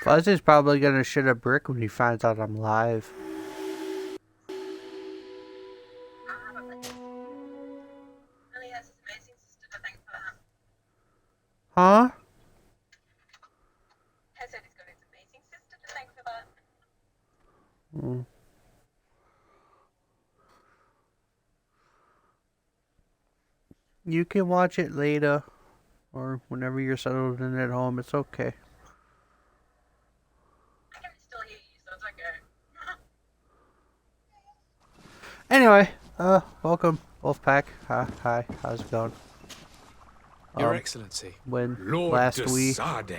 Fuzzy's probably gonna shit a brick when he finds out I'm live. Huh? Hmm. You can watch it later, or whenever you're settled in at home. It's okay. I can still hear you, so it's okay. Anyway, welcome, Wolfpack. Hi, how's it going? Your Excellency. When Lord last de we Sade,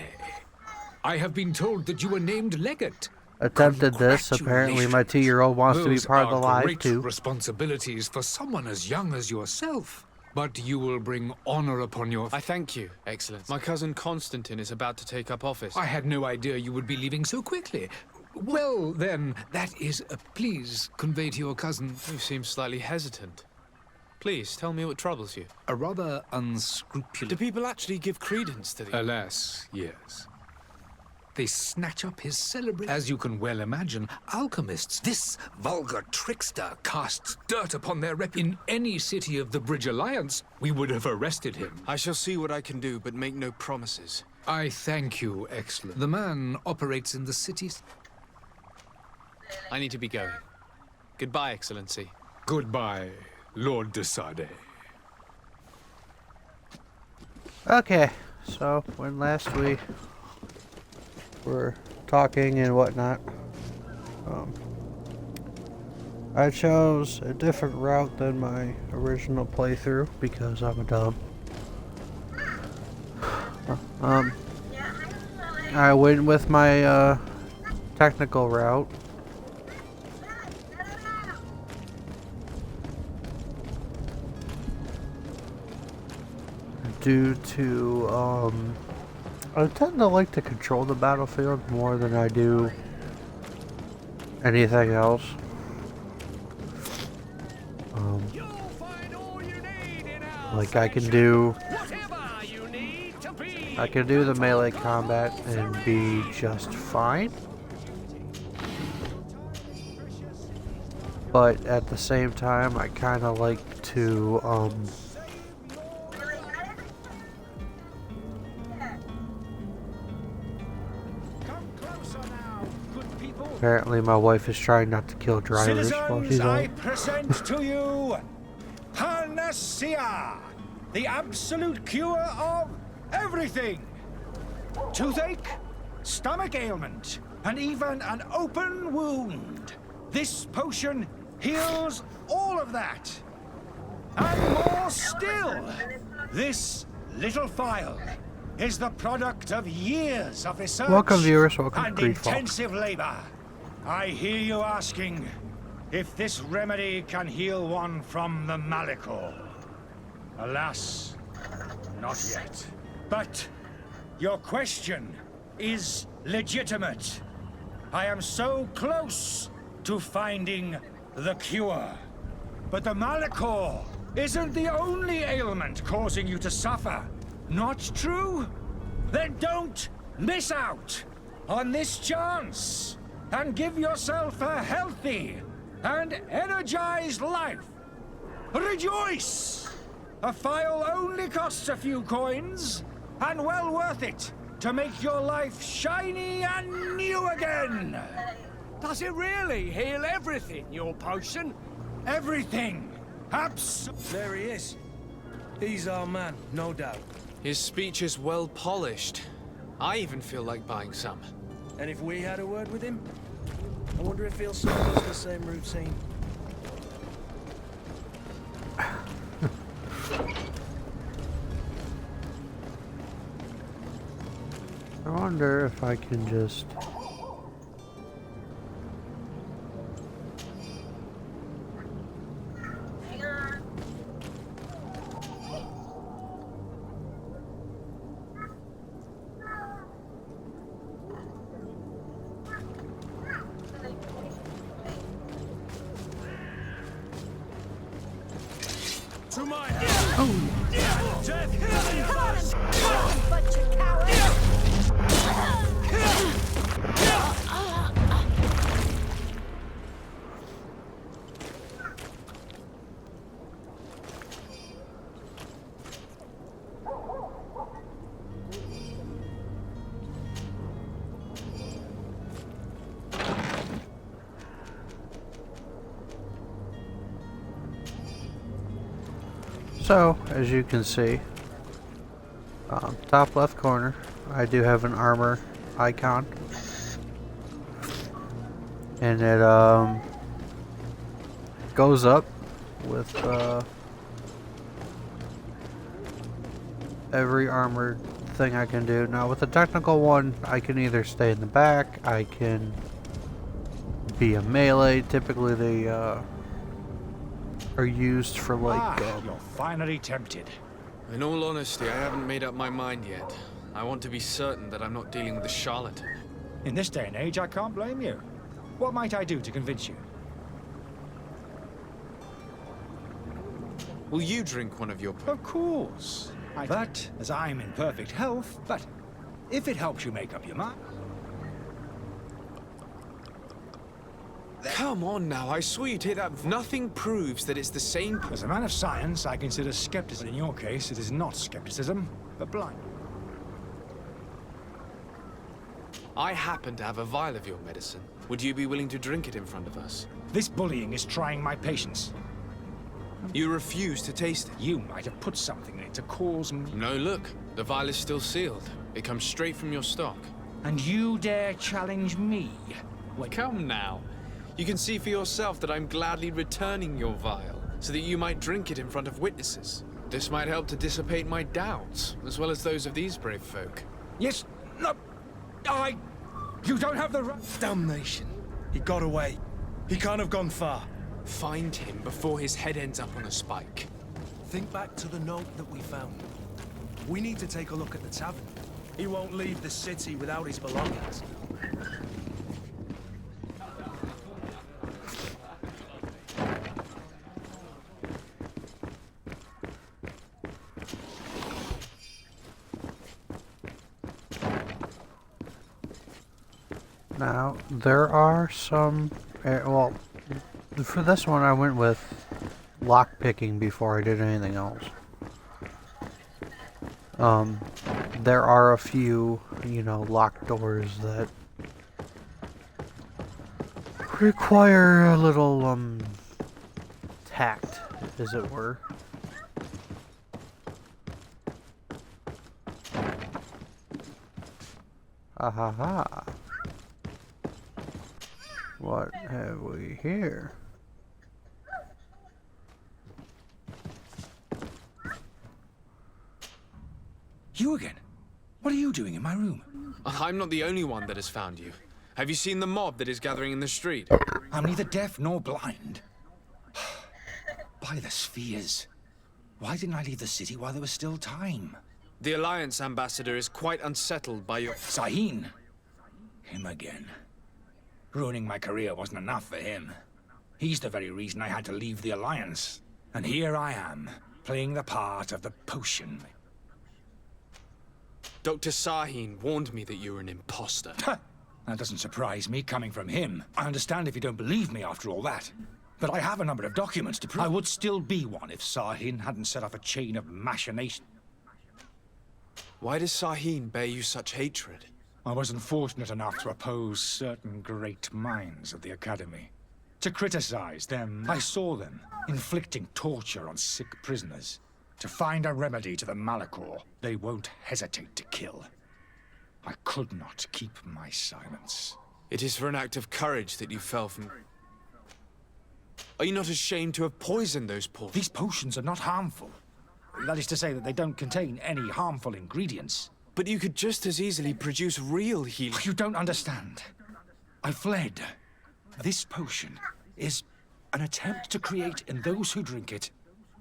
I have been told that you were named legate. attempted this, apparently my 2-year-old wants to be Those part of the are live great too. responsibilities for someone as young as yourself. But you will bring honor upon your... I thank you, Excellency. My cousin Constantine is about to take up office. I had no idea you would be leaving so quickly. Well, then, that is... please convey to your cousin... You seem slightly hesitant. Please, tell me what troubles you. a rather unscrupulous... Do people actually give credence to the... Alas, yes. They snatch up his celebrity. As you can well imagine, alchemists, this vulgar trickster, casts dirt upon their rep. In any city of the Bridge Alliance, we would have arrested him. I shall see what I can do, but make no promises. I thank you, Excellent. The man operates in the cities. I need to be going. Goodbye, Excellency. Goodbye, Lord de Sade. Okay, so when last we were talking and whatnot, I chose a different route than my original playthrough because I'm a dumb. I went with my technical route. Due to, I tend to like to control the battlefield more than I do anything else. Like I can do the melee combat and be just fine. But at the same time, I kind of like to, apparently my wife is trying not to kill drivers while she's I out. present to you Panacea, the absolute cure of everything. Toothache, stomach ailment, and even an open wound. This potion heals all of that. And more still, this little phial is the product of years of research Welcome viewers, welcome and to Greedfall. intensive labor. I hear you asking if this remedy can heal one from the Malichor. Alas, not yet. But your question is legitimate. I am so close to finding the cure. But the Malichor isn't the only ailment causing you to suffer. Not true? Then don't miss out on this chance and give yourself a healthy and energized life. Rejoice! A phial only costs a few coins, and well worth it to make your life shiny and new again. Does it really heal everything, your potion? Everything. There he is. He's our man, no doubt. His speech is well polished. I even feel like buying some. And if we had a word with him, I wonder if he'll serve us the same routine. I wonder if I can just... To my house! Death! But you coward! So, as you can see, top left corner, I do have an armor icon. And it goes up with every armored thing I can do. Now with the technical one, I can either stay in the back, I can be a melee. Typically they are used for like You're finally tempted. In all honesty, I haven't made up my mind yet. I want to be certain that I'm not dealing with a charlatan. In this day and age, I can't blame you. What might I do to convince you? Will you drink one of your... Of course. But, as I'm in perfect health, but if it helps you make up your mind... Come on now, I swear you take that... Nothing proves that it's the same... As a man of science, I consider skepticism. In your case, it is not skepticism, but blind. I happen to have a vial of your medicine. Would you be willing to drink it in front of us? This bullying is trying my patience. You refuse to taste it. You might have put something in it to cause me... No, look. The vial is still sealed. It comes straight from your stock. And you dare challenge me? Come now. You can see for yourself that I'm gladly returning your vial, so that you might drink it in front of witnesses. This might help to dissipate my doubts, as well as those of these brave folk. Yes, no, You don't have the right... Damnation. He got away. He can't have gone far. Find him before his head ends up on a spike. Think back to the note that we found. We need to take a look at the tavern. He won't leave the city without his belongings. Now, there are some, well, for this one I went with lock picking before I did anything else. There are a few, you know, locked doors that require a little, tact, as it were. Ha ha ha. What have we here? You again? What are you doing in my room? I'm not the only one that has found you. Have you seen the mob that is gathering in the street? I'm neither deaf nor blind. By the spheres. Why didn't I leave the city while there was still time? The Alliance ambassador is quite unsettled by your... Sahin. Him again. Ruining my career wasn't enough for him. He's the very reason I had to leave the Alliance. And here I am, playing the part of the potion. Dr. Sahin warned me that you were an imposter. That doesn't surprise me, coming from him. I understand if you don't believe me after all that. But I have a number of documents to prove I would still be one if Sahin hadn't set off a chain of machination. Why does Sahin bear you such hatred? I wasn't fortunate enough to oppose certain great minds of the Academy. To criticize them, I saw them inflicting torture on sick prisoners. To find a remedy to the Malachor, they won't hesitate to kill. I could not keep my silence. It is for an act of courage that you fell from... Are you not ashamed to have poisoned those poor... These potions are not harmful. That is to say that they don't contain any harmful ingredients. But you could just as easily produce real healing... You don't understand. I fled. This potion is an attempt to create in those who drink it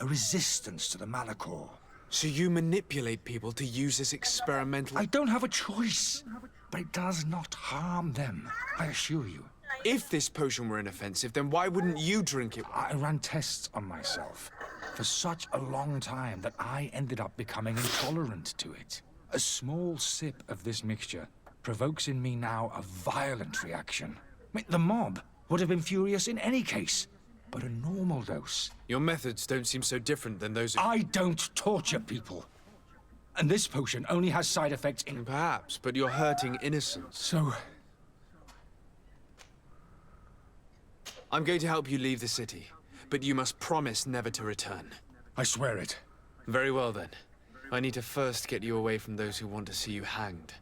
a resistance to the Malachor. So you manipulate people to use this experimental... I don't have a choice, but it does not harm them, I assure you. If this potion were inoffensive, then why wouldn't you drink it? I ran tests on myself for such a long time that I ended up becoming intolerant to it. A small sip of this mixture provokes in me now a violent reaction. I mean, the mob would have been furious in any case, but a normal dose. Your methods don't seem so different than those of... I don't torture people. And this potion only has side effects in... Perhaps, but you're hurting innocents. So... I'm going to help you leave the city, but you must promise never to return. I swear it. Very well then. I need to first get you away from those who want to see you hanged.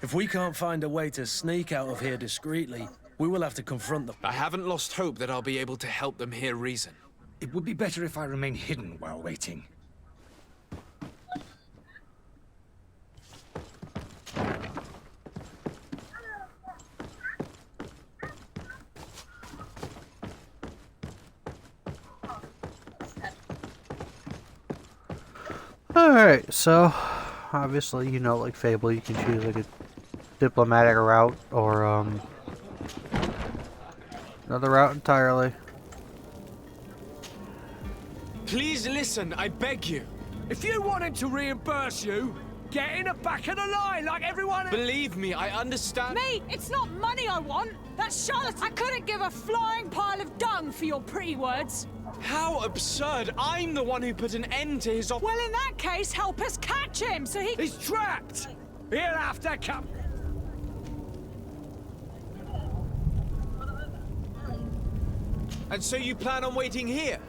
If we can't find a way to sneak out of here discreetly, we will have to confront them. I haven't lost hope that I'll be able to help them hear reason. It would be better if I remain hidden while waiting. Alright, so obviously, you know, like Fable, you can choose like a diplomatic route or another route entirely. Please listen, I beg you. If you want him to reimburse you, get in the back of the line like everyone else. Believe me, I understand. Me, it's not money I want. That's Charlotte. I couldn't give a flying pile of dung for your pretty words. How absurd! I'm the one who put an end to his Well, in that case, help us catch him so he... He's trapped! He'll have to come. And so you plan on waiting here?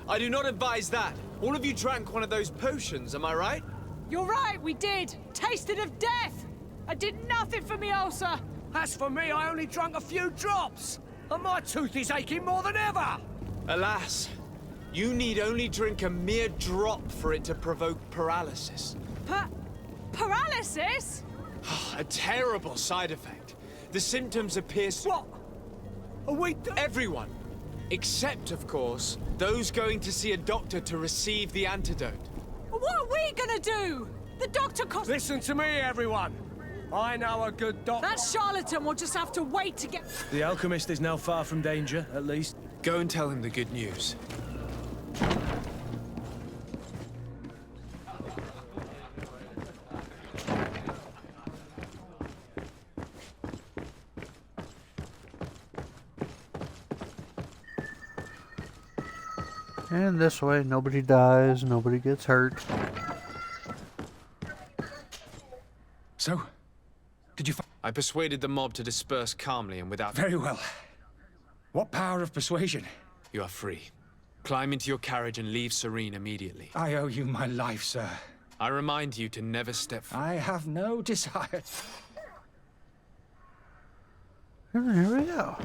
I do not advise that. All of you drank one of those potions, am I right? You're right, we did. Tasted of death. I did nothing for me ulcer. As for me, I only drank a few drops. And my tooth is aching more than ever. Alas, you need only drink a mere drop for it to provoke paralysis. Paralysis? A terrible side effect. The symptoms appear... What? Are we... Everyone. Except, of course, those going to see a doctor to receive the antidote. What are we gonna do? The doctor cost... Listen to me, everyone. I know a good doctor. That charlatan will just have to wait to get... The alchemist is now far from danger, at least. Go and tell him the good news. And this way, nobody dies, nobody gets hurt. So, did you I persuaded the mob to disperse calmly and without... Very well. What power of persuasion? You are free. Climb into your carriage and leave Serene immediately. I owe you my life, sir. I remind you to never step... I have no desire. And there we go.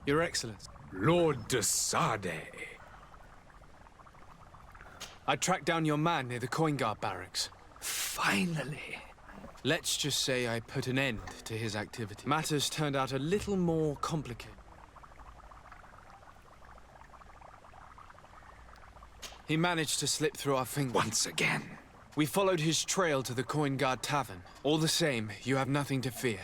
Your Excellency. Lord de Sade. I tracked down your man near the coin guard barracks. Finally. Let's just say I put an end to his activity. Matters turned out a little more complicated. He managed to slip through our fingers. Once again. We followed his trail to the coin guard tavern. All the same, you have nothing to fear.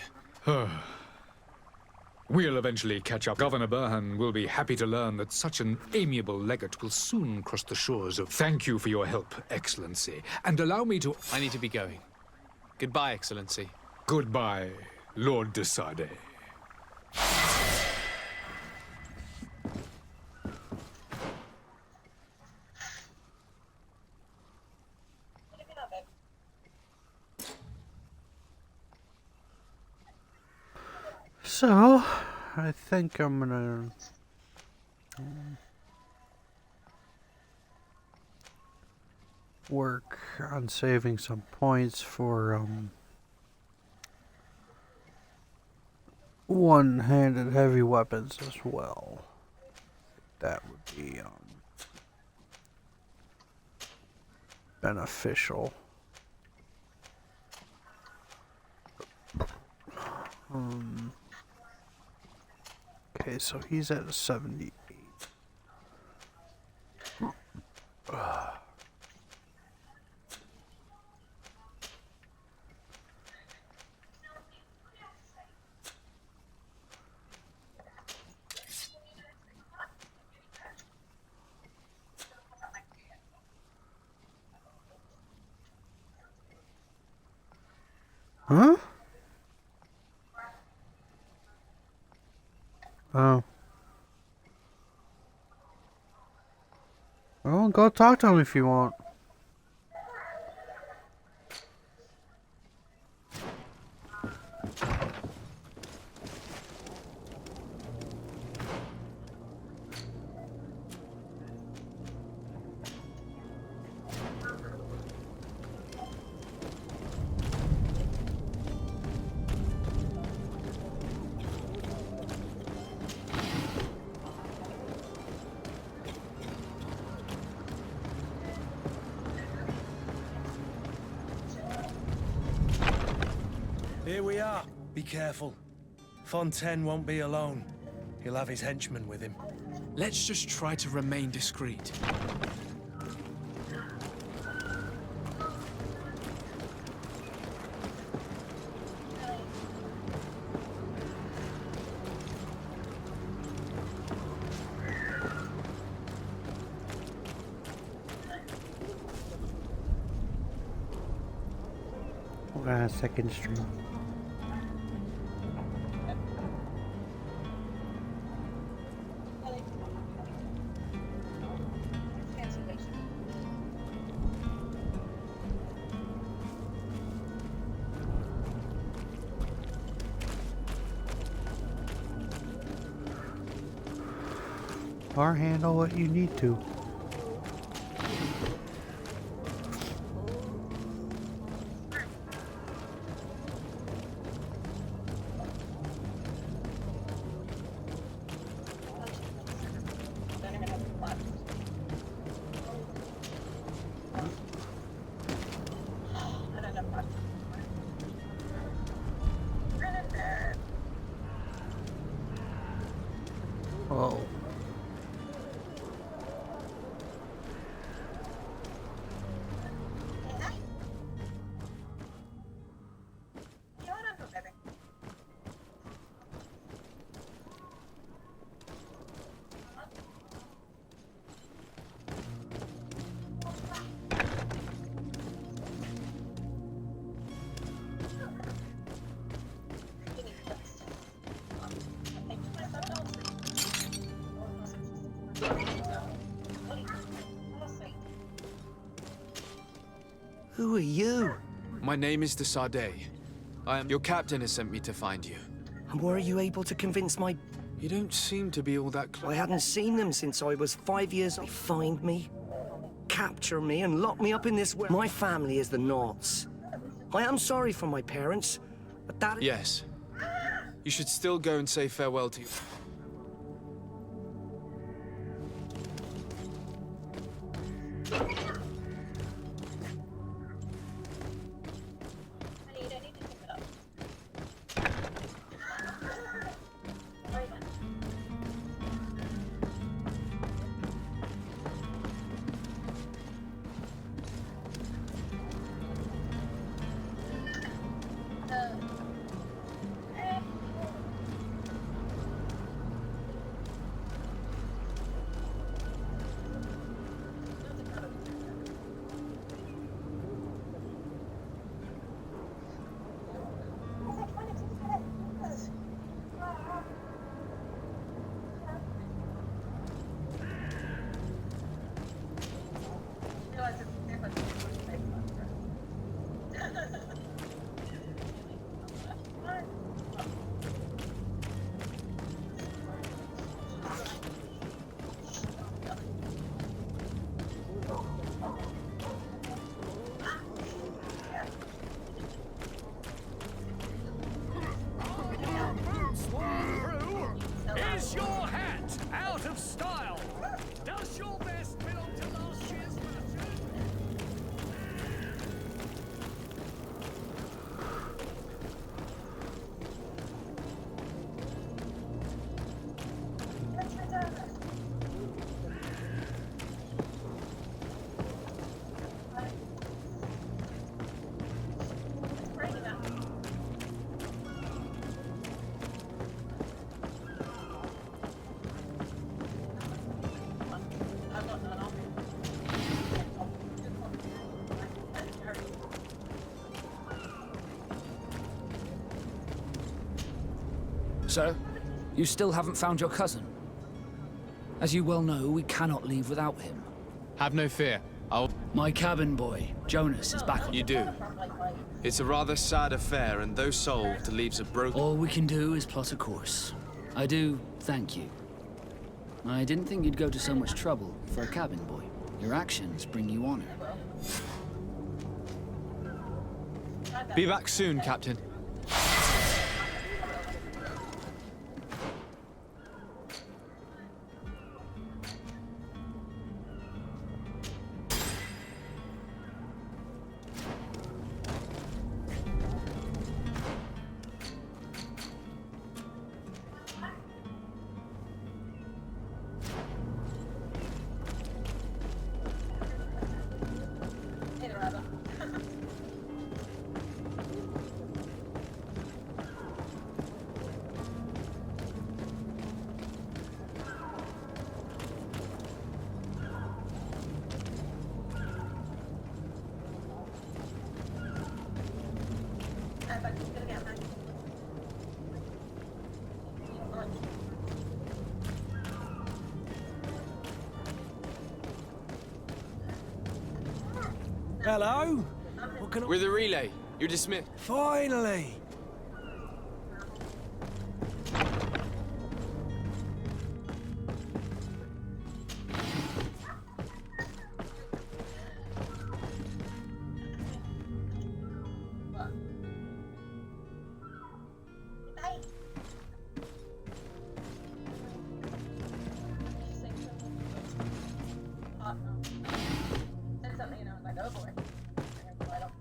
We'll eventually catch up. Governor Burhan will be happy to learn that such an amiable legate will soon cross the shores of... Thank you for your help, Excellency. And allow me to... I need to be going. Goodbye, Excellency. Goodbye, Lord de Sade. So, I think I'm gonna... work on saving some points for, one-handed heavy weapons as well. That would be, beneficial. Okay, so he's at a 78. Huh? Oh. Well, go talk to him if you want. we are. Be careful. Fontaine won't be alone. He'll have his henchmen with him. Let's just try to remain discreet. We're gonna have a second stream. Or handle what you need to. Oh. Who are you? My name is de Sardet. Your captain has sent me to find you. And were you able to convince my... You don't seem to be all that I close. hadn't seen them since I was 5 years old. They find me, capture me, and lock me up in this... My family is the Knots. I am sorry for my parents, but that... Yes. You should still go and say farewell to you. Is your hat out of style? Does your vest belong to last year's fashion? So, you still haven't found your cousin? As you well know, we cannot leave without him. Have no fear. My cabin boy, Jonas, is back on. You do. It's a rather sad affair, and though solved, leaves a broken... All we can do is plot a course. I do thank you. I didn't think you'd go to so much trouble for a cabin boy. Your actions bring you honor. Be back soon, Captain. Hello? What can I... We're the relay. You're dismissed. Finally! Said something and I was like, oh boy. I don't.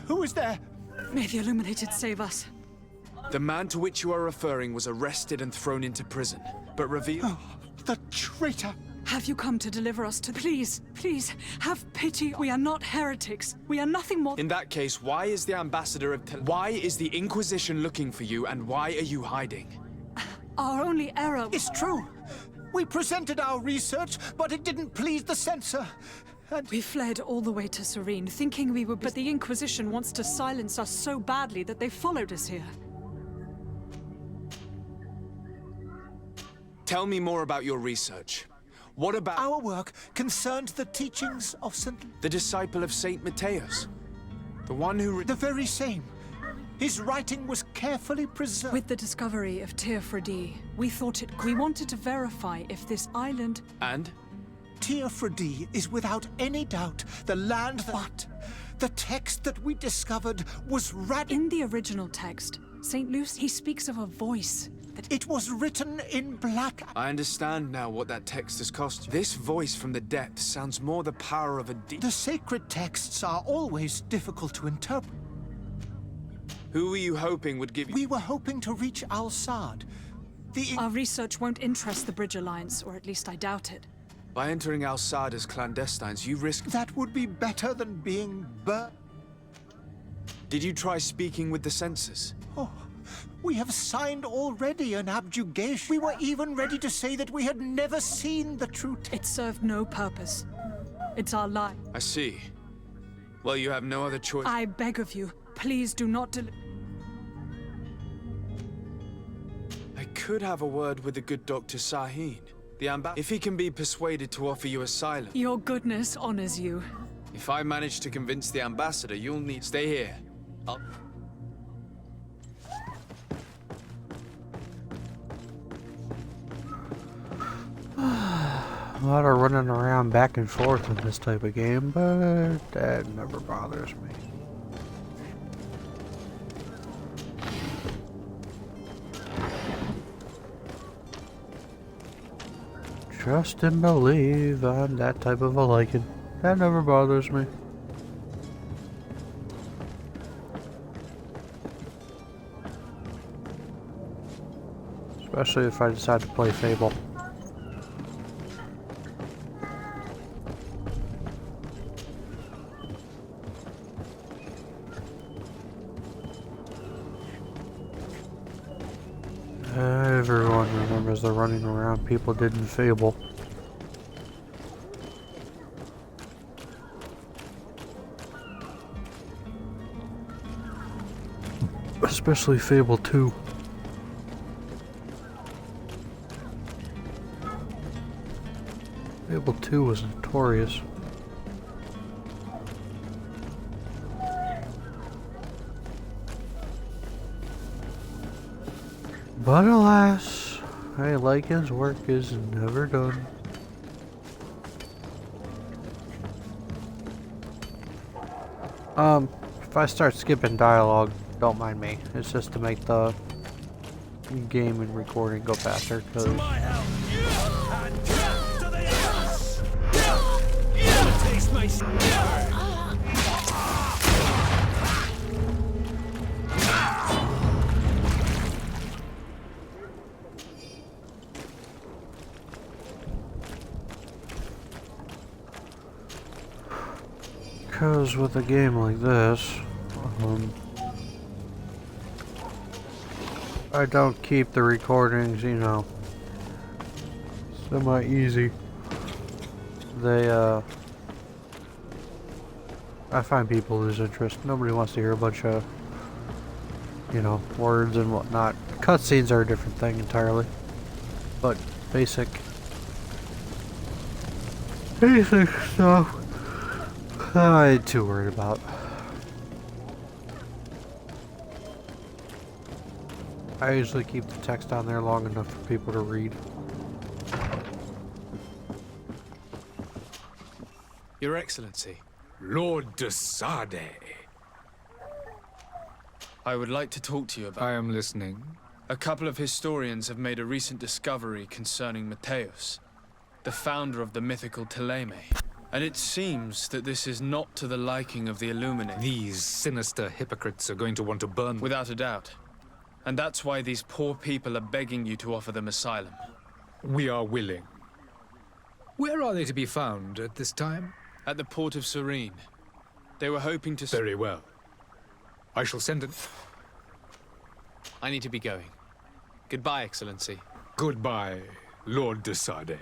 Who is there? May the Illuminated save us. The man to which you are referring was arrested and thrown into prison, but revealed... Oh, the traitor! Have you come to deliver us to... Please, please, have pity. We are not heretics. We are nothing more... In that case, why is the ambassador of why is the Inquisition looking for you, and why are you hiding? Our only error... It's true. We presented our research, but it didn't please the censor. And We fled all the way to Serene, thinking we were... But the Inquisition wants to silence us so badly that they followed us here. Tell me more about your research. What about our work concerned the teachings of the disciple of Saint Matthias? The one who... the very same. His writing was carefully preserved. With the discovery of Teofredi, we wanted to verify if this island... And? Teofredi is without any doubt the land that... But the text that we discovered was In the original text, St. Lucy, he speaks of a voice that... It was written in black. I understand now what that text has cost you. This voice from the depths sounds more the power of a The sacred texts are always difficult to interpret. Who were you hoping would give you... We were hoping to reach Al-Sad. Our research won't interest the Bridge Alliance, or at least I doubt it. By entering Al-Sad as clandestines, you risk... That would be better than being burned. Did you try speaking with the censors? Oh, we have signed already an abjugation. We were even ready to say that we had never seen the true text. It served no purpose. It's our lie. I see. Well, you have no other choice. I beg of you, please do not I could have a word with the good Dr. Sahin, the ambassador. If he can be persuaded to offer you asylum. Your goodness honors you. If I manage to convince the ambassador, you'll need... Stay here. I'll... A lot of running around back and forth in this type of game, but that never bothers me. Trust and believe, I'm that type of a Lycan. That never bothers me. Especially if I decide to play Fable. Everyone remembers the running around people did in Fable. Especially Fable 2. Fable 2 was notorious. But alas, hey, Lycan's work is never done. If I start skipping dialogue, don't mind me. It's just to make the game and recording go faster, because with a game like this, I don't keep the recordings, you know, semi-easy. They, I find people lose interest. Nobody wants to hear a bunch of, you know, words and whatnot. Cutscenes are a different thing entirely. But basic stuff, I ain't too worried about. I usually keep the text on there long enough for people to read. Your Excellency, Lord de Sade. I would like to talk to you about... I am listening. A couple of historians have made a recent discovery concerning Matthäus, the founder of the mythical Teleme. And it seems that this is not to the liking of the Illuminati. These sinister hypocrites are going to want to burn... Without a doubt. And that's why these poor people are begging you to offer them asylum. We are willing. Where are they to be found at this time? At the port of Serene. They were hoping to... Very well. I shall send it. I need to be going. Goodbye, Excellency. Goodbye, Lord de Sade.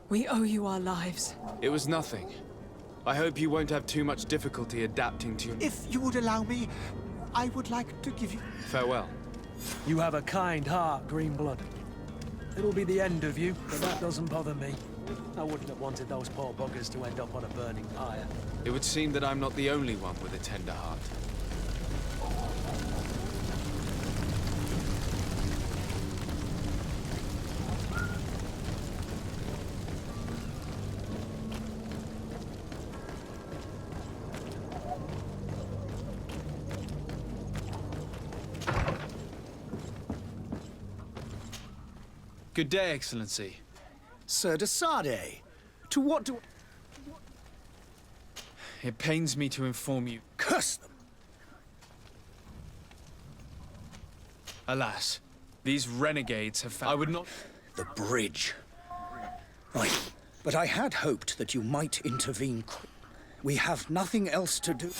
We owe you our lives. It was nothing. I hope you won't have too much difficulty adapting to your... If you would allow me, I would like to give you... Farewell. You have a kind heart, Greenblood. It'll be the end of you, but that doesn't bother me. I wouldn't have wanted those poor buggers to end up on a burning pyre. It would seem that I'm not the only one with a tender heart. Good day, Excellency. Sir de Sade, to what do... It pains me to inform you. Curse them! Alas, these renegades have found... I would not... The bridge. But I had hoped that you might intervene. We have nothing else to do.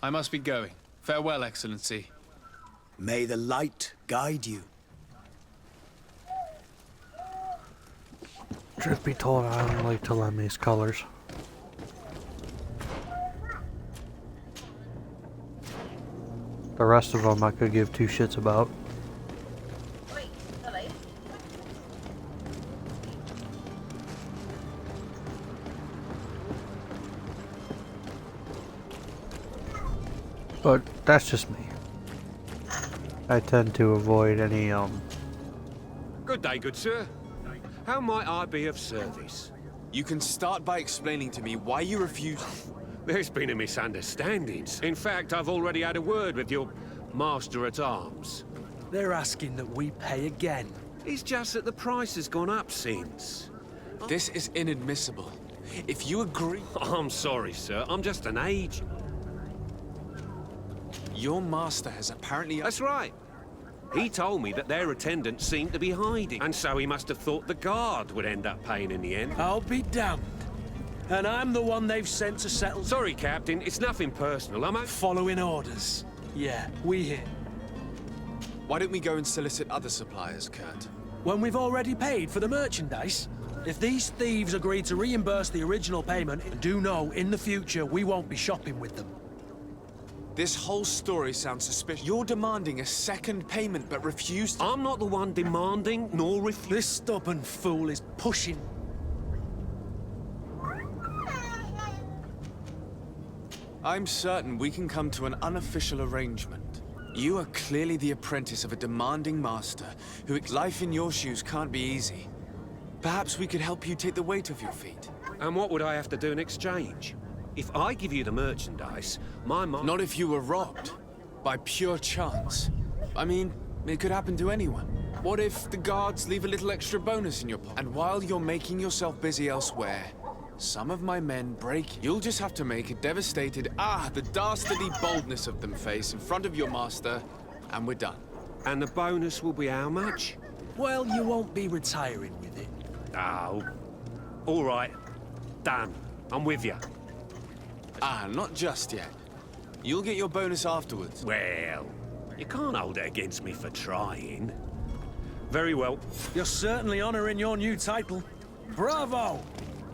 I must be going. Farewell, Excellency. May the light guide you. Truth be told, I don't like to lend these colors. The rest of them I could give two shits about. Wait, hello? But that's just me. I tend to avoid any, Good day, good sir. How might I be of service? You can start by explaining to me why you refuse... There's been a misunderstanding. In fact, I've already had a word with your master-at-arms. They're asking that we pay again. It's just that the price has gone up since. This is inadmissible. If you agree... I'm sorry, sir. I'm just an agent. Your master has apparently... That's right. He told me that their attendants seemed to be hiding, and so he must have thought the guard would end up paying in the end. I'll be damned. And I'm the one they've sent to settle... Sorry, Captain. It's nothing personal. I'm following orders. Yeah, we here. Why don't we go and solicit other suppliers, Kurt? When we've already paid for the merchandise? If these thieves agree to reimburse the original payment, do know in the future we won't be shopping with them. This whole story sounds suspicious. You're demanding a second payment, but refuse to... I'm not the one demanding, nor refusing. This stubborn fool is pushing... I'm certain we can come to an unofficial arrangement. You are clearly the apprentice of a demanding master, who... Life in your shoes can't be easy. Perhaps we could help you take the weight off your feet. And what would I have to do in exchange? If I give you the merchandise, my mom... Not if you were robbed. By pure chance. I mean, it could happen to anyone. What if the guards leave a little extra bonus in your pocket? And while you're making yourself busy elsewhere, some of my men break... You'll just have to make a devastated, the dastardly boldness of them face in front of your master, and we're done. And the bonus will be how much? Well, you won't be retiring with it. Oh. All right. Done. I'm with you. Not just yet. You'll get your bonus afterwards. Well, you can't hold it against me for trying. Very well. You're certainly honoring your new title. Bravo!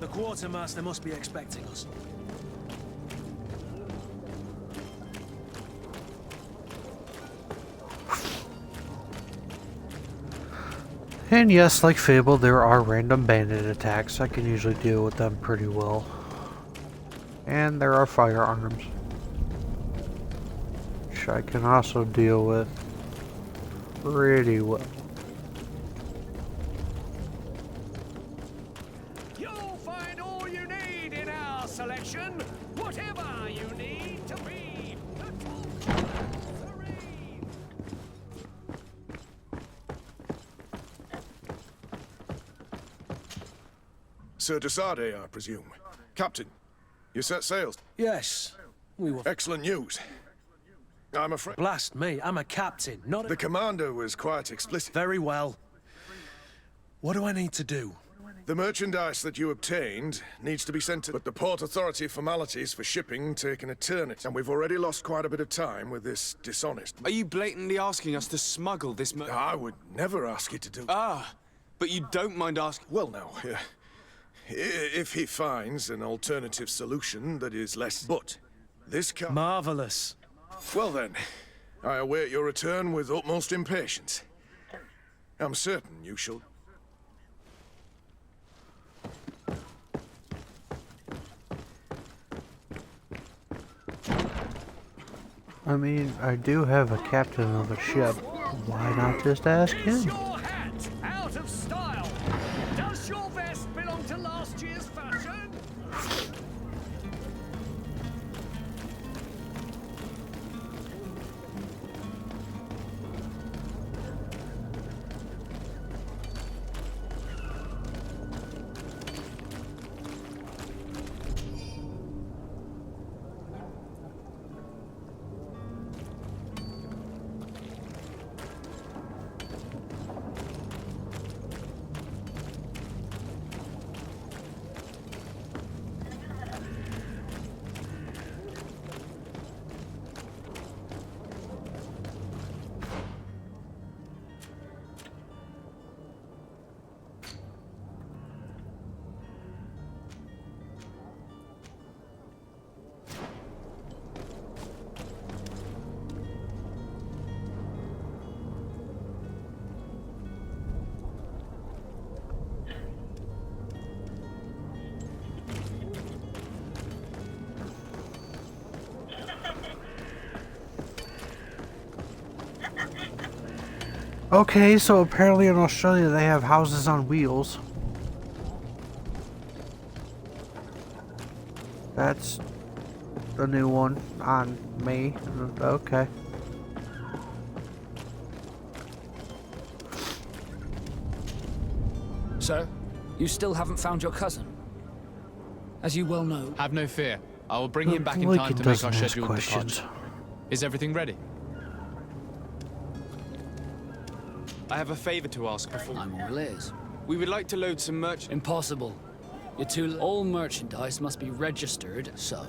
The quartermaster must be expecting us. And yes, like Fable, there are random bandit attacks. I can usually deal with them pretty well. And there are firearms, which I can also deal with pretty well. You'll find all you need in our selection, whatever you need to be. Sir Desade, I presume. Captain, you set sails? Yes, we were... Excellent news. I'm afraid... Blast me, I'm a captain, not a... The commander was quite explicit. Very well. What do I need to do? The merchandise that you obtained needs to be sent to... But the Port Authority formalities for shipping take an eternity, and we've already lost quite a bit of time with this dishonest... Are you blatantly asking us to smuggle this I would never ask you to do... Ah, but you don't mind asking... Well, no. If he finds an alternative solution that is less... But this can... Marvelous. Well then, I await your return with utmost impatience. I'm certain you shall... I mean, I do have a captain of a ship. Why not just ask him? Your hat out of style. Does your vest belong to last year's fashion? Okay, so apparently in Australia they have houses on wheels. That's the new one on me. Okay. Sir, you still haven't found your cousin. As you well know... Have no fear. I will bring him back in Like time it to make our doesn't ask scheduled questions. departure. Is everything ready? I have a favor to ask before... I'm all ears. We would like to load some merch... Impossible. All merchandise must be registered, so...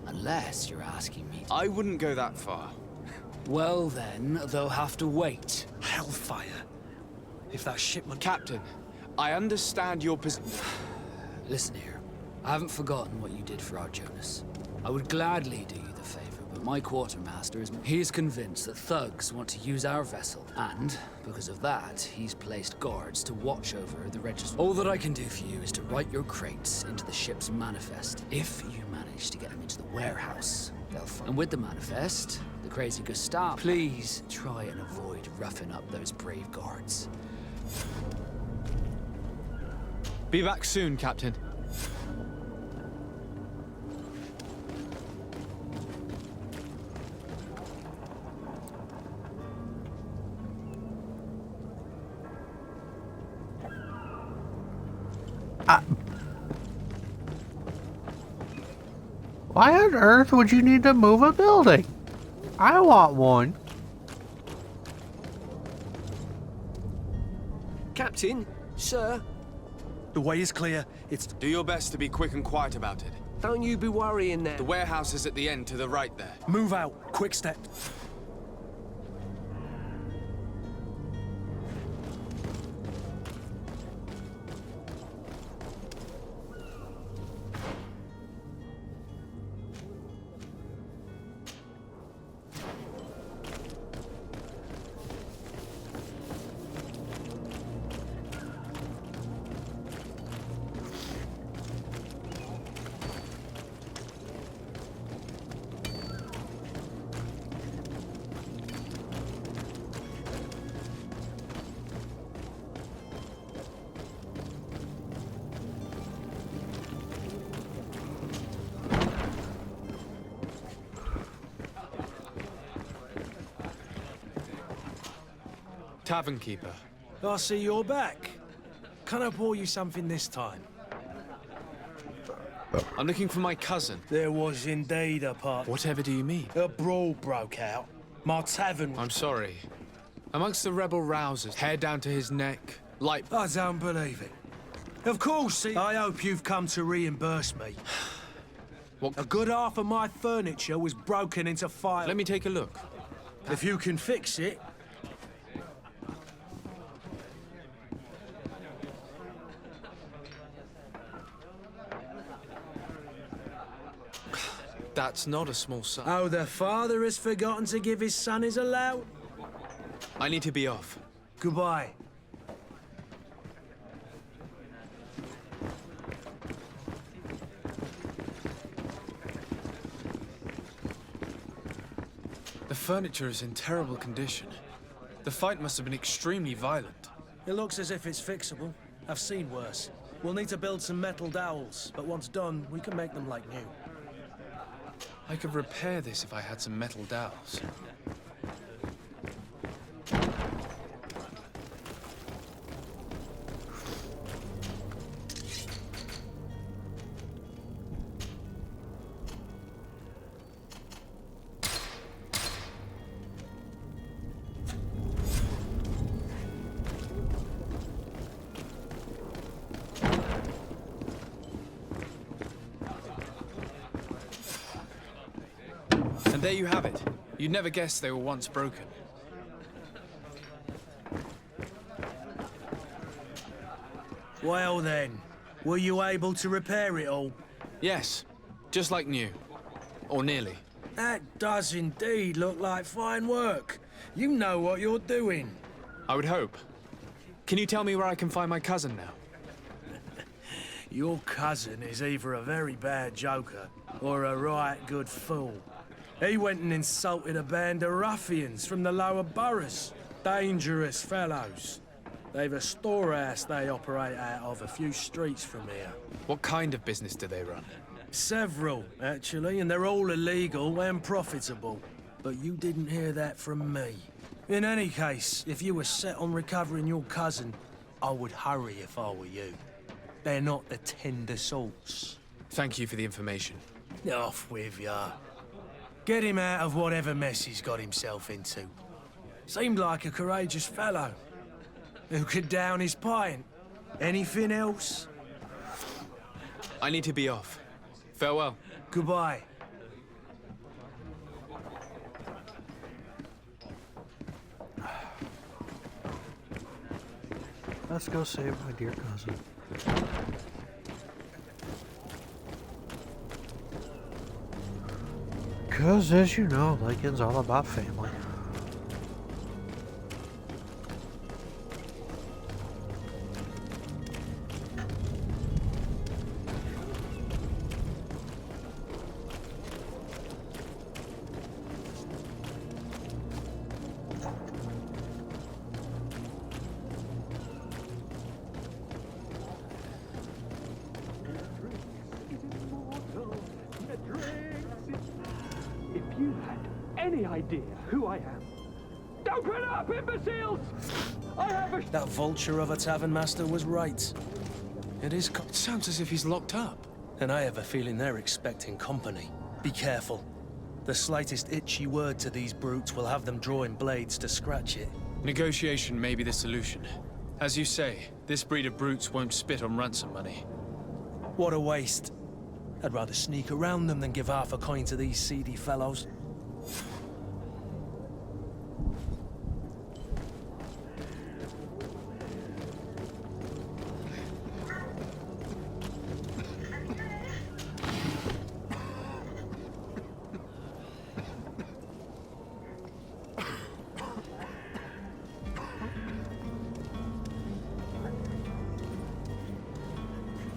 Unless you're asking me... I wouldn't go that far. Well then, they'll have to wait. Hellfire. If that shipment... Captain, I understand your position... Listen here. I haven't forgotten what you did for our Jonas. I would gladly do you the favor, but my quartermaster is... He is convinced that thugs want to use our vessel, and, because of that, he's placed guards to watch over the register. All that I can do for you is to write your crates into the ship's manifest. If you manage to get them into the warehouse, they'll find... And with the manifest, the crazy Gustav, please try and avoid roughing up those brave guards. Be back soon, Captain. Why on earth would you need to move a building? I want one. Captain, sir. The way is clear. It's... Do your best to be quick and quiet about it. Don't you be worrying there. The warehouse is at the end to the right there. Move out. Quick step. tavern keeper. I see you're back. Can I pour you something this time? I'm looking for my cousin. There was indeed a part. Whatever do you mean? A brawl broke out. My tavern. I'm sorry. Amongst the rebel rousers, hair down to his neck, light... I don't believe it. Of course, I hope you've come to reimburse me. What? A good half of my furniture was broken into fire. Let me take a look. If you can fix it. That's not a small sum. Oh, the father has forgotten to give his son his allowance? I need to be off. Goodbye. The furniture is in terrible condition. The fight must have been extremely violent. It looks as if it's fixable. I've seen worse. We'll need to build some metal dowels, but once done, we can make them like new. I could repair this if I had some metal dowels. And there you have it. You'd never guess they were once broken. Well then, were you able to repair it all? Yes, just like new. Or nearly. That does indeed look like fine work. You know what you're doing. I would hope. Can you tell me where I can find my cousin now? Your cousin is either a very bad joker or a right good fool. He went and insulted a band of ruffians from the lower boroughs. Dangerous fellows. They've a storehouse they operate out of a few streets from here. What kind of business do they run? Several, actually, and they're all illegal and profitable. But you didn't hear that from me. In any case, if you were set on recovering your cousin, I would hurry if I were you. They're not the tender sorts. Thank you for the information. Off with ya. Get him out of whatever mess he's got himself into. Seemed like a courageous fellow. Who could down his pint. Anything else? I need to be off. Farewell. Goodbye. Let's go save my dear cousin. Because, as you know, Lycan's all about family. If you had any idea who I am. Open up, imbeciles! I have a... That vulture of a tavern master was right. It is... It sounds as if he's locked up. And I have a feeling they're expecting company. Be careful. The slightest itchy word to these brutes will have them drawing blades to scratch it. Negotiation may be the solution. As you say, this breed of brutes won't spit on ransom money. What a waste. I'd rather sneak around them than give half a coin to these seedy fellows.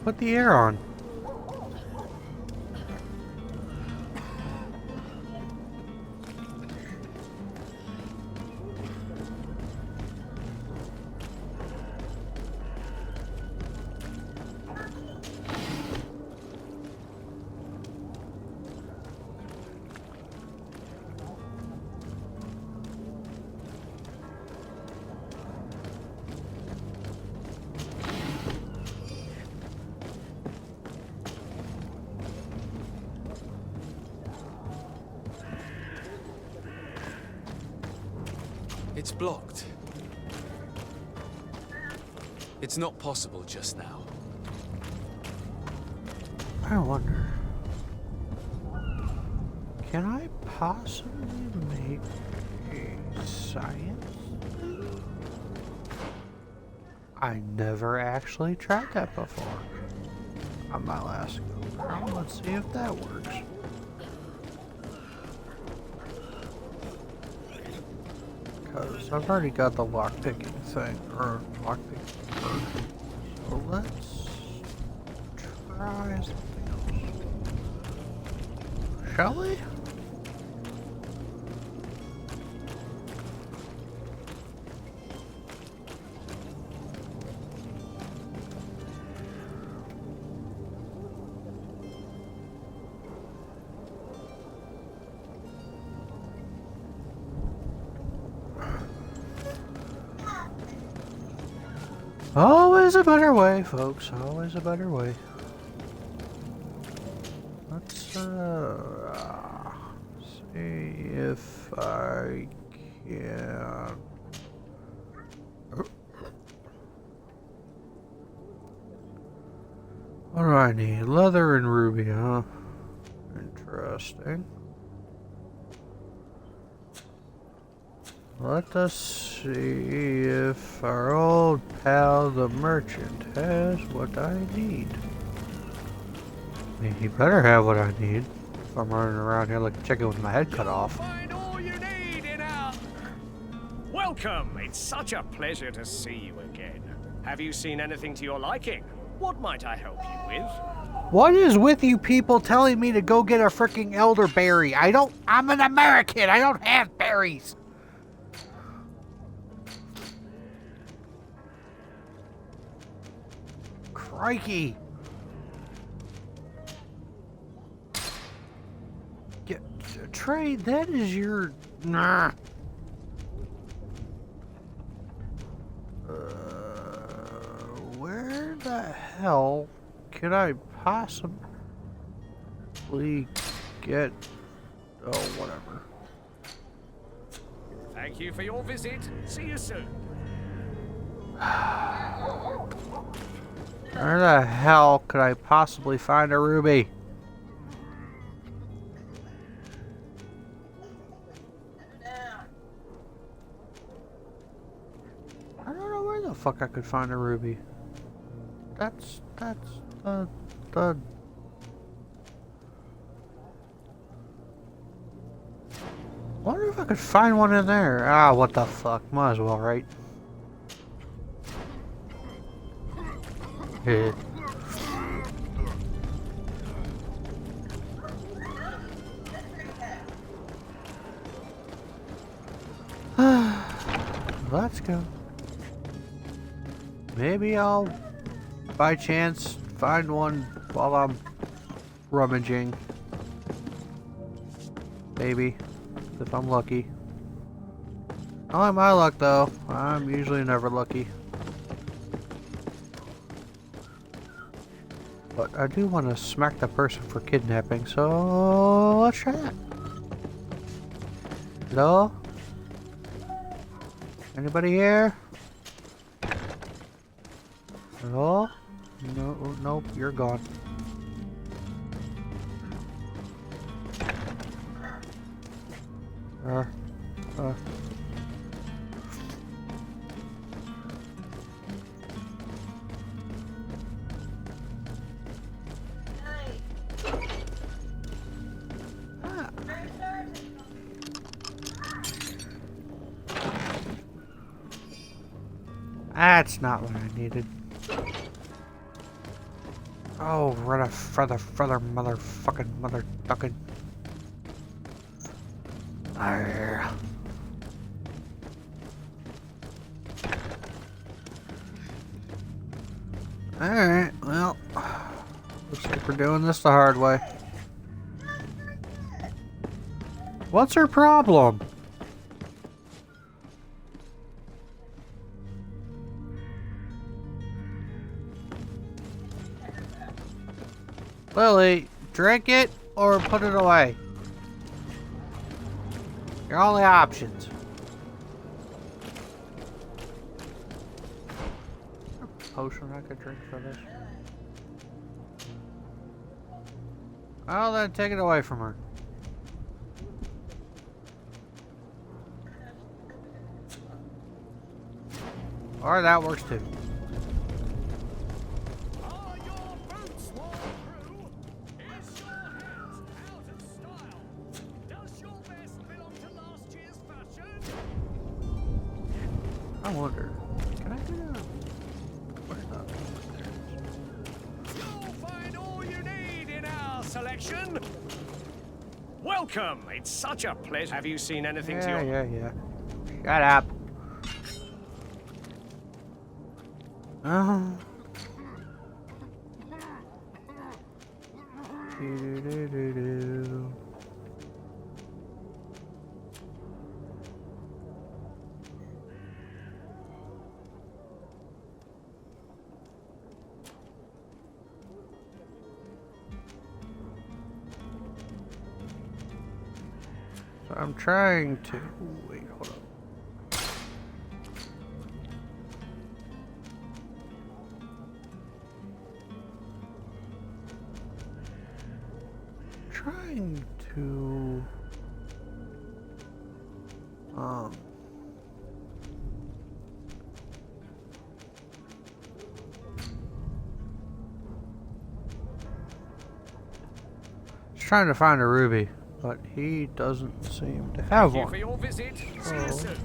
Put the air on. It's blocked. It's not possible just now. I wonder, can I possibly make a science? I never actually tried that before on my last go around. Let's see if that works. Because I've already got the lockpicking thing, or lockpicking version. So let's try something else. Shall we? Always a better way, folks. Always a better way. Let's see if I can. What do I need? Leather and ruby, huh? Interesting. Let us see if our old pal the merchant has what I need. I mean, he better have what I need if I'm running around here like a chicken with my head cut off. Find all you need in our... Welcome! It's such a pleasure to see you again. Have you seen anything to your liking? What might I help you with? What is with you people telling me to go get a freaking elderberry? I'm an American. I don't have berries. Crikey. Trey, that is your... Nah. Where the hell could I possibly get... Oh, whatever. Thank you for your visit. See you soon. Where the hell could I possibly find a ruby? I don't know where the fuck I could find a ruby. That's the wonder if I could find one in there. Ah, what the fuck? Might as well, right? Let's go. Maybe I'll, by chance, find one while I'm rummaging. Maybe, if I'm lucky. Not like my luck, though. I'm usually never lucky. But I do want to smack the person for kidnapping, so let's try that. Hello? Anybody here? Hello? No, nope, you're gone. That's not what I needed. Oh, run a feather, motherfucking, motherfucking. Arrgh. Alright, well, looks like we're doing this the hard way. What's her problem? Lily, drink it or put it away. Your only options. potion I could drink for this? Well, then take it away from her. Or that works too. Are your boots worn through? Is your hat out of style? Does your vest belong to last year's fashion? I wonder, can I get a... Where's that? You'll find all you need in our selection. Welcome. It's such a pleasure. Have you seen anything to your... Yeah. Shut up. Oh. Do-do-do-do-do. So I'm trying to... Wait, hold up. Trying to just trying to find a ruby, but he doesn't seem to have Thank you one. for your visit. See you soon.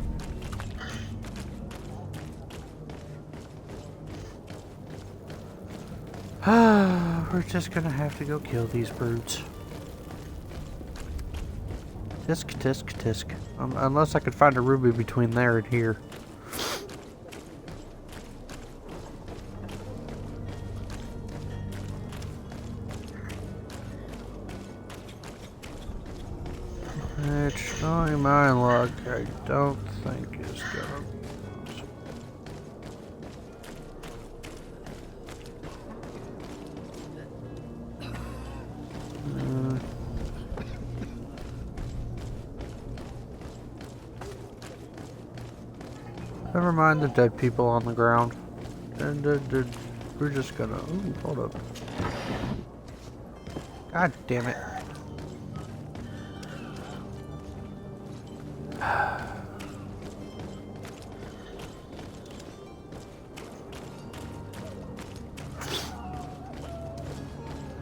We're just gonna have to go kill these brutes. Tisk, tisk, tisk. Unless I could find a ruby between there and here. Which, knowing my luck, I don't think is gonna be possible. Never mind the dead people on the ground. And we're just gonna... Ooh, hold up. God damn it.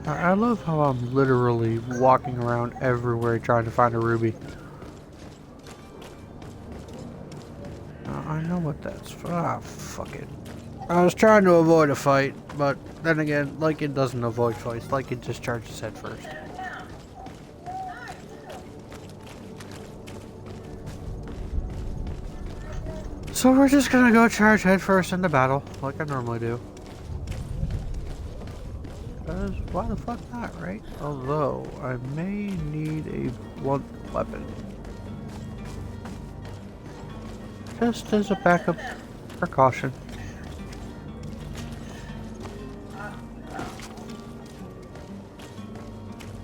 I love how I'm literally walking around everywhere trying to find a ruby. I know what that's for. Ah, fuck it. I was trying to avoid a fight, but then again, Lycan doesn't avoid fights. Lycan just charges head first. So we're just gonna go charge head first into battle, like I normally do. Because why the fuck not, right? Although, I may need a blunt weapon. Just as a backup precaution.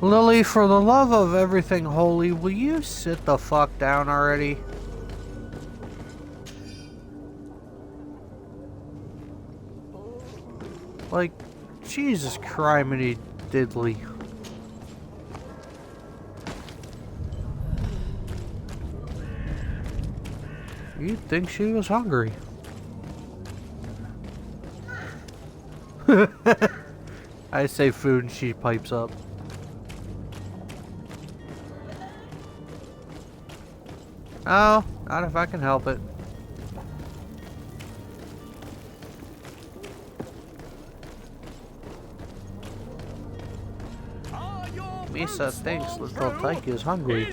Lily, for the love of everything holy, will you sit the fuck down already? Like, Jesus criminy diddly. You'd think she was hungry. I say food and she pipes up. Oh, not if I can help it. Misa thinks little Tyke is hungry.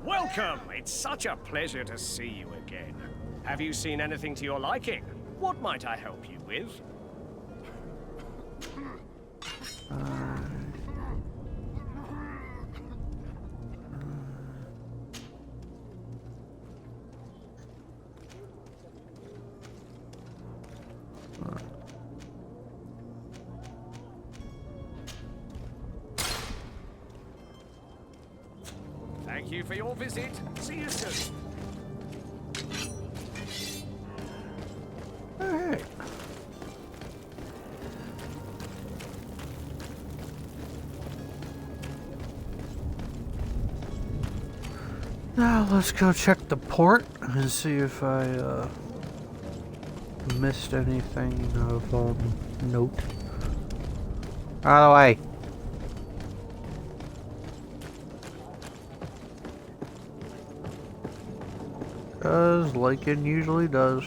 Welcome! It's such a pleasure to see you again. Have you seen anything to your liking? What might I help you with? Thank you for your visit. See you soon. Alright. Now let's go check the port and see if I missed anything of note. Out of the way. As like it usually does.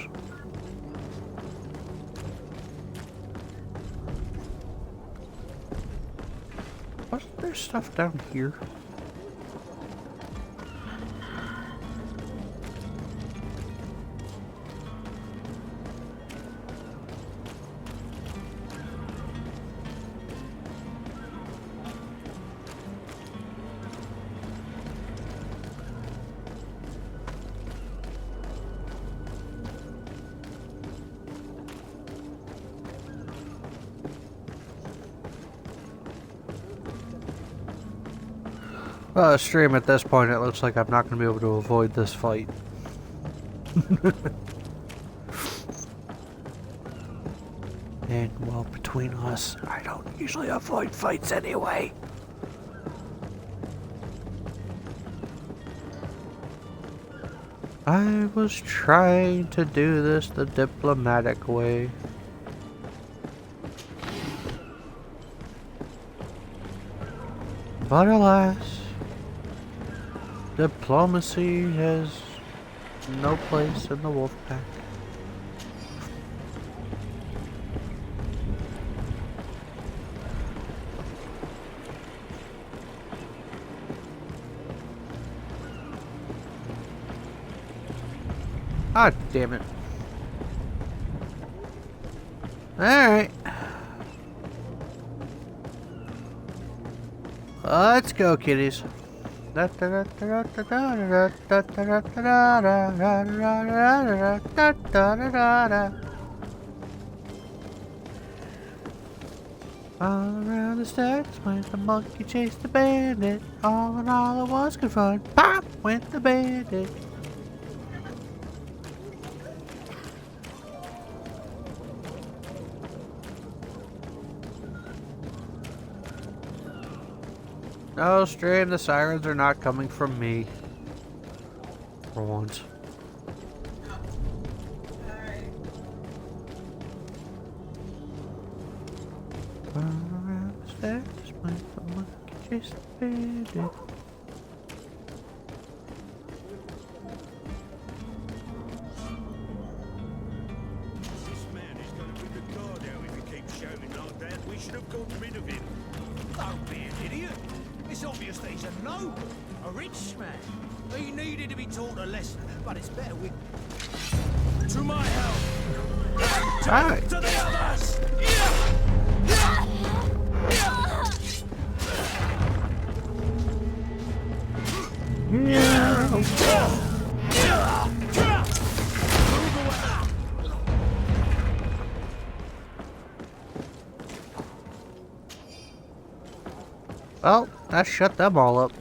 Wasn't there stuff down here? Stream, at this point, it looks like I'm not going to be able to avoid this fight. And, well, between us, I don't usually avoid fights anyway. I was trying to do this the diplomatic way. But alas, diplomacy has no place in the wolf pack. Ah, damn it. Alright. Let's go, kitties. All around the stairs went the monkey chased the bandit. All in all, it was good fun. Pop went the bandit. No, stream, the sirens are not coming from me. For once. All around the stairs went the monkey chased the bandit. This man is going to put the guard out if he keeps shouting like that. We should have got rid of him. Don't be an idiot. It's obvious that he's a noble, a rich man. He needed to be taught a lesson, but it's better with... To my help! Alright. To the others! Well, that shut them all up.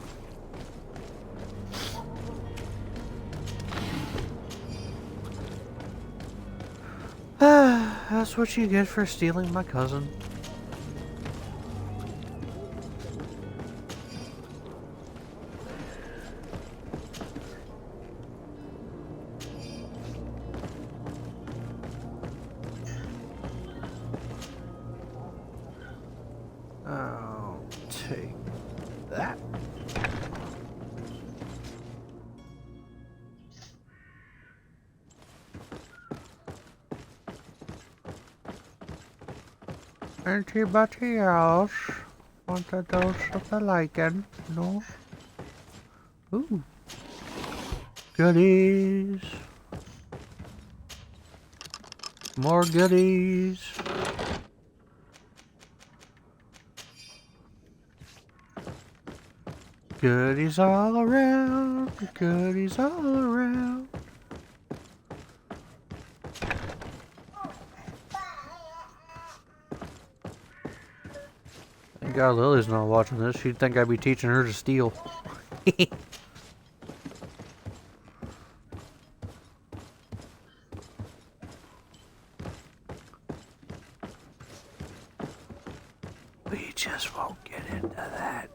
That's what you get for stealing my cousin. I'll take that. Anybody else want a dose of the lichen? No? Ooh. Goodies. More goodies. Goodies all around. Goodies all around. Thank God Lily's not watching this. She'd think I'd be teaching her to steal. We just won't get into that.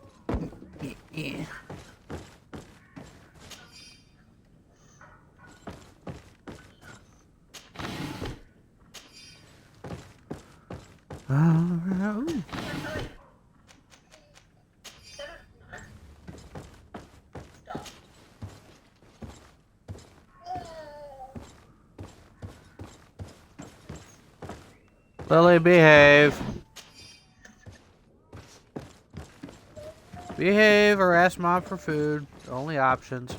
Ooh. Lily, behave. Behave or ask Mom for food. Only options.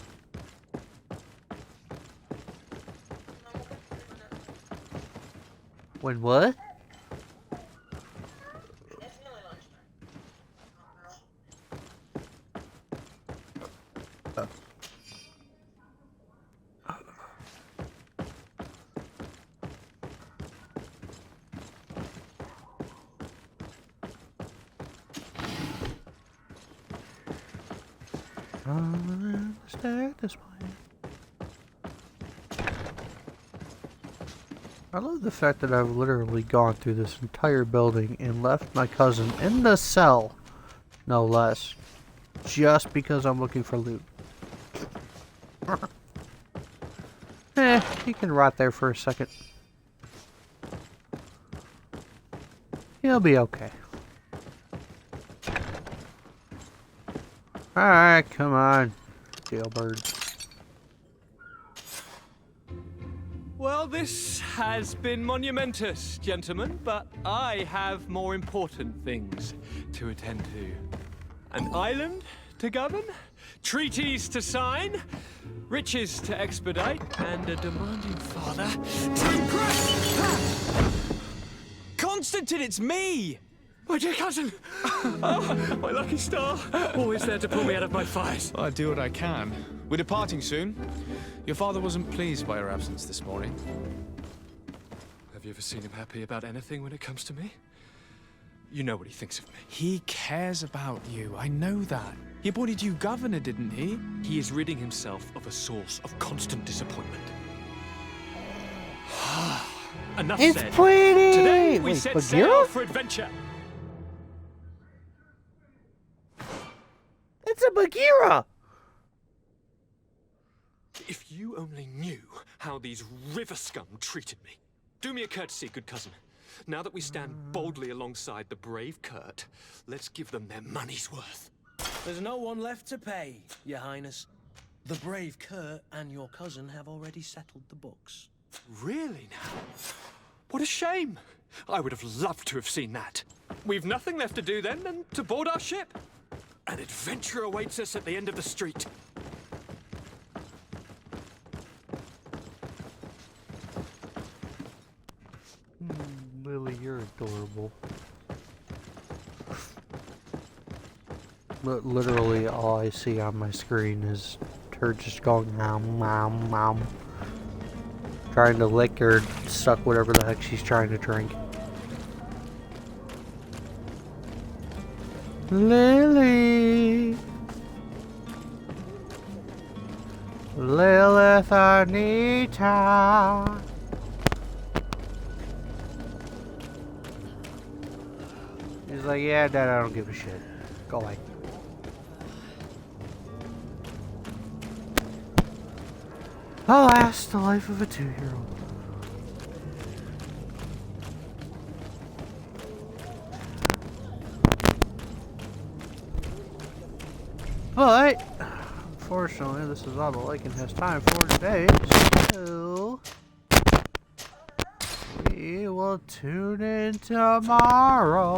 When what? Stay at this point. I love the fact that I've literally gone through this entire building and left my cousin in the cell, no less, just because I'm looking for loot. He can rot there for a second. He'll be okay. Alright, come on, jailbird. Well, this has been monumentous, gentlemen, but I have more important things to attend to. An island to govern, treaties to sign, riches to expedite, and a demanding father to impress. Constantine, it's me! My dear cousin! Oh, my lucky star! Always there to pull me out of my fires. Well, I do what I can. We're departing soon. Your father wasn't pleased by your absence this morning. Have you ever seen him happy about anything when it comes to me? You know what he thinks of me. He cares about you. I know that. He appointed you governor, didn't he? He is ridding himself of a source of constant disappointment. Enough It's said. pretty! Today we Wait, set Bagheera? sail for adventure. It's a Bagheera! If you only knew how these river scum treated me. Do me a courtesy, good cousin. Now that we stand boldly alongside the brave Kurt, let's give them their money's worth. There's no one left to pay, Your Highness. The brave Kurt and your cousin have already settled the books. Really now? What a shame. I would have loved to have seen that. We've nothing left to do then than to board our ship. An adventure awaits us at the end of the street. Lily, you're adorable. But literally all I see on my screen is her just going nom nom nom. Trying to lick or suck whatever the heck she's trying to drink. Lily! Lilith Anita! He's like, yeah, Dad, I don't give a shit. Go away. Alas, the life of a 2-year-old. But, unfortunately, this is all the Lycan has time for today, so we will tune in tomorrow.